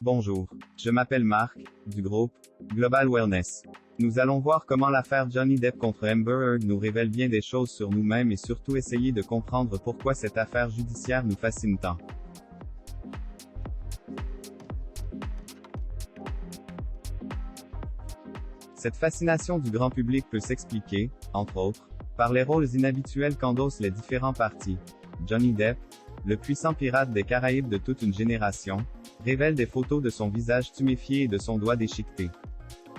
Bonjour, je m'appelle Marc, du groupe Global Wellness. Nous allons voir comment l'affaire Johnny Depp contre Amber Heard nous révèle bien des choses sur nous-mêmes et surtout essayer de comprendre pourquoi cette affaire judiciaire nous fascine tant. Cette fascination du grand public peut s'expliquer, entre autres, par les rôles inhabituels qu'endossent les différents partis. Johnny Depp, le puissant pirate des Caraïbes de toute une génération, révèle des photos de son visage tuméfié et de son doigt déchiqueté.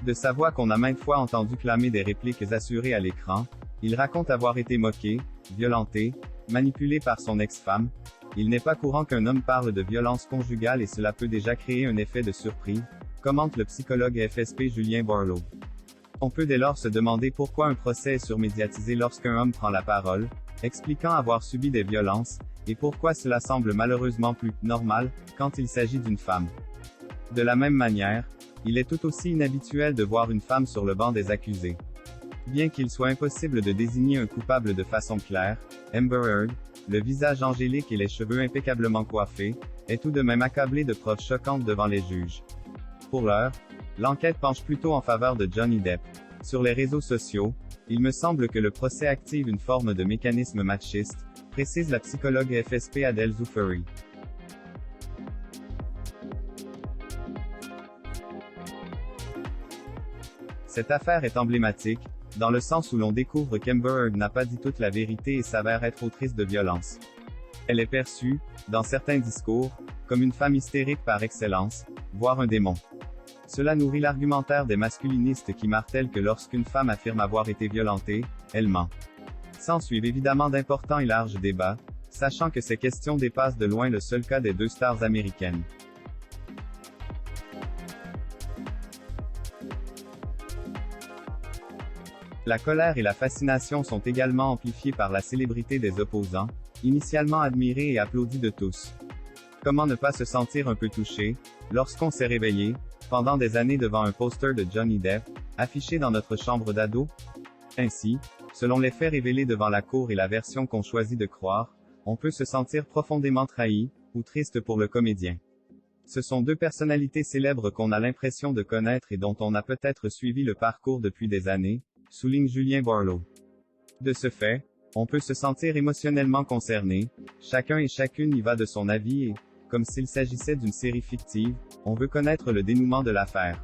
De sa voix qu'on a maintes fois entendu clamer des répliques assurées à l'écran, il raconte avoir été moqué, violenté, manipulé par son ex-femme. Il n'est pas courant qu'un homme parle de violence conjugale et cela peut déjà créer un effet de surprise, commente le psychologue FSP Julien Barlow. On peut dès lors se demander pourquoi un procès est surmédiatisé lorsqu'un homme prend la parole, expliquant avoir subi des violences, et pourquoi cela semble malheureusement plus normal quand il s'agit d'une femme. De la même manière, il est tout aussi inhabituel de voir une femme sur le banc des accusés. Bien qu'il soit impossible de désigner un coupable de façon claire, Amber Heard, le visage angélique et les cheveux impeccablement coiffés, est tout de même accablée de preuves choquantes devant les juges. Pour l'heure, l'enquête penche plutôt en faveur de Johnny Depp. Sur les réseaux sociaux, il me semble que le procès active une forme de mécanisme machiste, précise la psychologue FSP Adèle Zouffery. Cette affaire est emblématique, dans le sens où l'on découvre qu'Amber Heard n'a pas dit toute la vérité et s'avère être autrice de violence. Elle est perçue, dans certains discours, comme une femme hystérique par excellence, voire un démon. Cela nourrit l'argumentaire des masculinistes qui martèlent que lorsqu'une femme affirme avoir été violentée, elle ment. S'ensuivent évidemment d'importants et larges débats, sachant que ces questions dépassent de loin le seul cas des deux stars américaines. La colère et la fascination sont également amplifiées par la célébrité des opposants, initialement admirée et applaudie de tous. Comment ne pas se sentir un peu touché, lorsqu'on s'est réveillé, pendant des années devant un poster de Johnny Depp, affiché dans notre chambre d'ado? Ainsi, selon les faits révélés devant la cour et la version qu'on choisit de croire, on peut se sentir profondément trahi, ou triste pour le comédien. Ce sont deux personnalités célèbres qu'on a l'impression de connaître et dont on a peut-être suivi le parcours depuis des années, souligne Julien Barlow. De ce fait, on peut se sentir émotionnellement concerné, chacun et chacune y va de son avis et, comme s'il s'agissait d'une série fictive, on veut connaître le dénouement de l'affaire.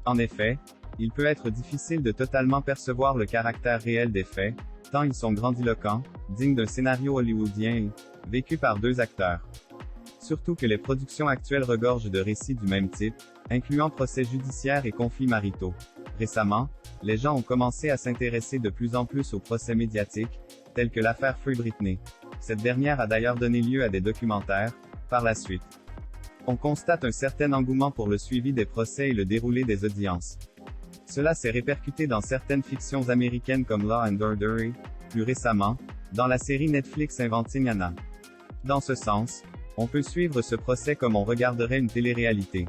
En effet, il peut être difficile de totalement percevoir le caractère réel des faits, tant ils sont grandiloquents, dignes d'un scénario hollywoodien et vécus par deux acteurs. Surtout que les productions actuelles regorgent de récits du même type, incluant procès judiciaires et conflits maritaux. Récemment, les gens ont commencé à s'intéresser de plus en plus aux procès médiatiques, tels que l'affaire Free Britney. Cette dernière a d'ailleurs donné lieu à des documentaires, par la suite. On constate un certain engouement pour le suivi des procès et le déroulé des audiences. Cela s'est répercuté dans certaines fictions américaines comme Law and Order et, plus récemment, dans la série Netflix Inventing Anna. Dans ce sens, on peut suivre ce procès comme on regarderait une télé-réalité.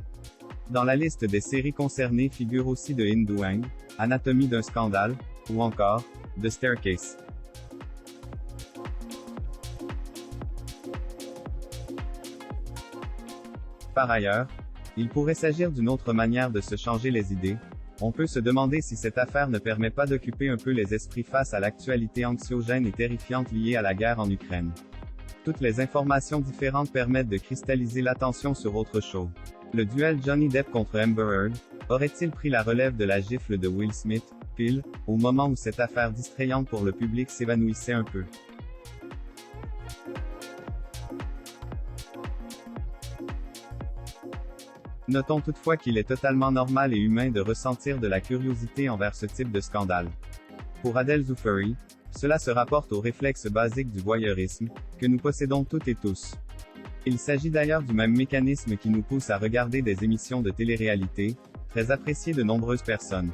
Dans la liste des séries concernées figure aussi The Hindu, Anatomie d'un scandale, ou encore, The Staircase. Par ailleurs, il pourrait s'agir d'une autre manière de se changer les idées. On peut se demander si cette affaire ne permet pas d'occuper un peu les esprits face à l'actualité anxiogène et terrifiante liée à la guerre en Ukraine. Toutes les informations différentes permettent de cristalliser l'attention sur autre chose. Le duel Johnny Depp contre Amber Heard, aurait-il pris la relève de la gifle de Will Smith, pile, au moment où cette affaire distrayante pour le public s'évanouissait un peu? Notons toutefois qu'il est totalement normal et humain de ressentir de la curiosité envers ce type de scandale. Pour Adèle Zouffery, cela se rapporte au réflexe basique du voyeurisme, que nous possédons toutes et tous. Il s'agit d'ailleurs du même mécanisme qui nous pousse à regarder des émissions de télé-réalité, très appréciées de nombreuses personnes.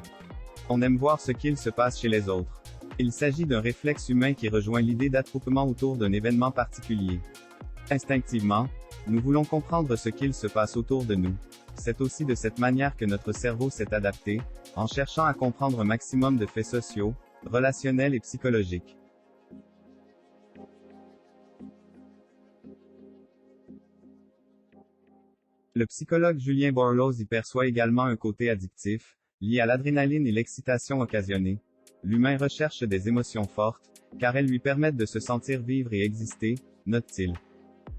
On aime voir ce qu'il se passe chez les autres. Il s'agit d'un réflexe humain qui rejoint l'idée d'attroupement autour d'un événement particulier. Instinctivement, nous voulons comprendre ce qu'il se passe autour de nous. C'est aussi de cette manière que notre cerveau s'est adapté, en cherchant à comprendre un maximum de faits sociaux, relationnels et psychologiques. Le psychologue Julien Borloo y perçoit également un côté addictif, lié à l'adrénaline et l'excitation occasionnée. L'humain recherche des émotions fortes, car elles lui permettent de se sentir vivre et exister, note-t-il.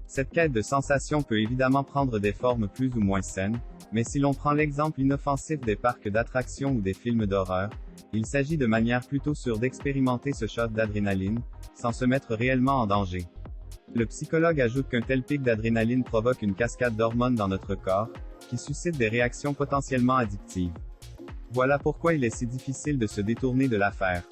Cette quête de sensations peut évidemment prendre des formes plus ou moins saines, mais si l'on prend l'exemple inoffensif des parcs d'attractions ou des films d'horreur, il s'agit de manière plutôt sûre d'expérimenter ce shot d'adrénaline, sans se mettre réellement en danger. Le psychologue ajoute qu'un tel pic d'adrénaline provoque une cascade d'hormones dans notre corps, qui suscite des réactions potentiellement addictives. Voilà pourquoi il est si difficile de se détourner de l'affaire.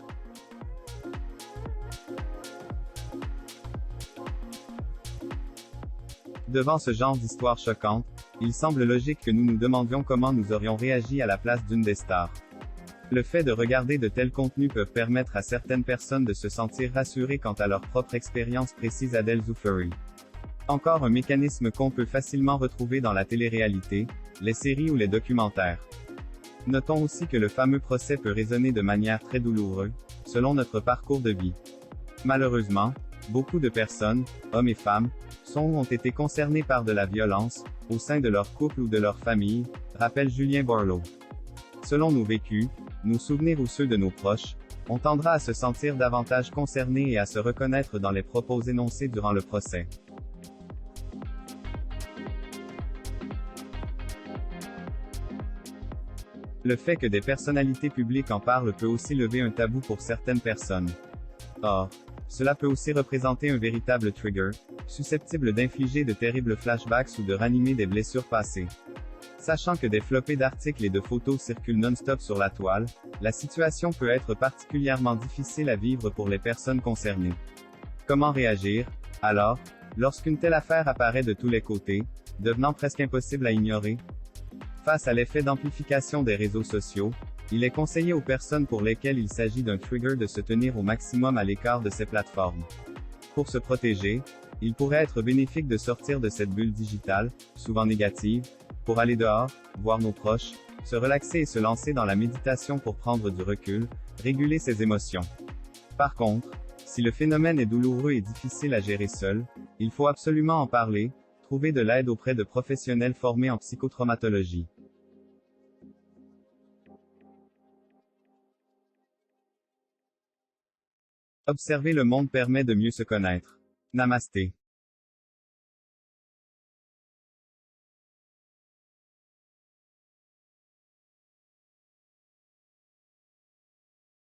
Devant ce genre d'histoire choquante, il semble logique que nous nous demandions comment nous aurions réagi à la place d'une des stars. Le fait de regarder de tels contenus peuvent permettre à certaines personnes de se sentir rassurées quant à leur propre expérience précise Adele Zouferi. Encore un mécanisme qu'on peut facilement retrouver dans la télé-réalité, les séries ou les documentaires. Notons aussi que le fameux procès peut résonner de manière très douloureuse, selon notre parcours de vie. Malheureusement, beaucoup de personnes, hommes et femmes, sont ou ont été concernés par de la violence, au sein de leur couple ou de leur famille, rappelle Julien Borloo. Selon nos vécus, nos souvenirs ou ceux de nos proches, on tendra à se sentir davantage concerné et à se reconnaître dans les propos énoncés durant le procès. Le fait que des personnalités publiques en parlent peut aussi lever un tabou pour certaines personnes. Or, cela peut aussi représenter un véritable trigger, susceptible d'infliger de terribles flashbacks ou de ranimer des blessures passées. Sachant que des flopées d'articles et de photos circulent non-stop sur la toile, la situation peut être particulièrement difficile à vivre pour les personnes concernées. Comment réagir, alors, lorsqu'une telle affaire apparaît de tous les côtés, devenant presque impossible à ignorer? Face à l'effet d'amplification des réseaux sociaux, il est conseillé aux personnes pour lesquelles il s'agit d'un trigger de se tenir au maximum à l'écart de ces plateformes. Pour se protéger, il pourrait être bénéfique de sortir de cette bulle digitale, souvent négative, pour aller dehors, voir nos proches, se relaxer et se lancer dans la méditation pour prendre du recul, réguler ses émotions. Par contre, si le phénomène est douloureux et difficile à gérer seul, il faut absolument en parler, trouver de l'aide auprès de professionnels formés en psychotraumatologie. Observer le monde permet de mieux se connaître. Namasté.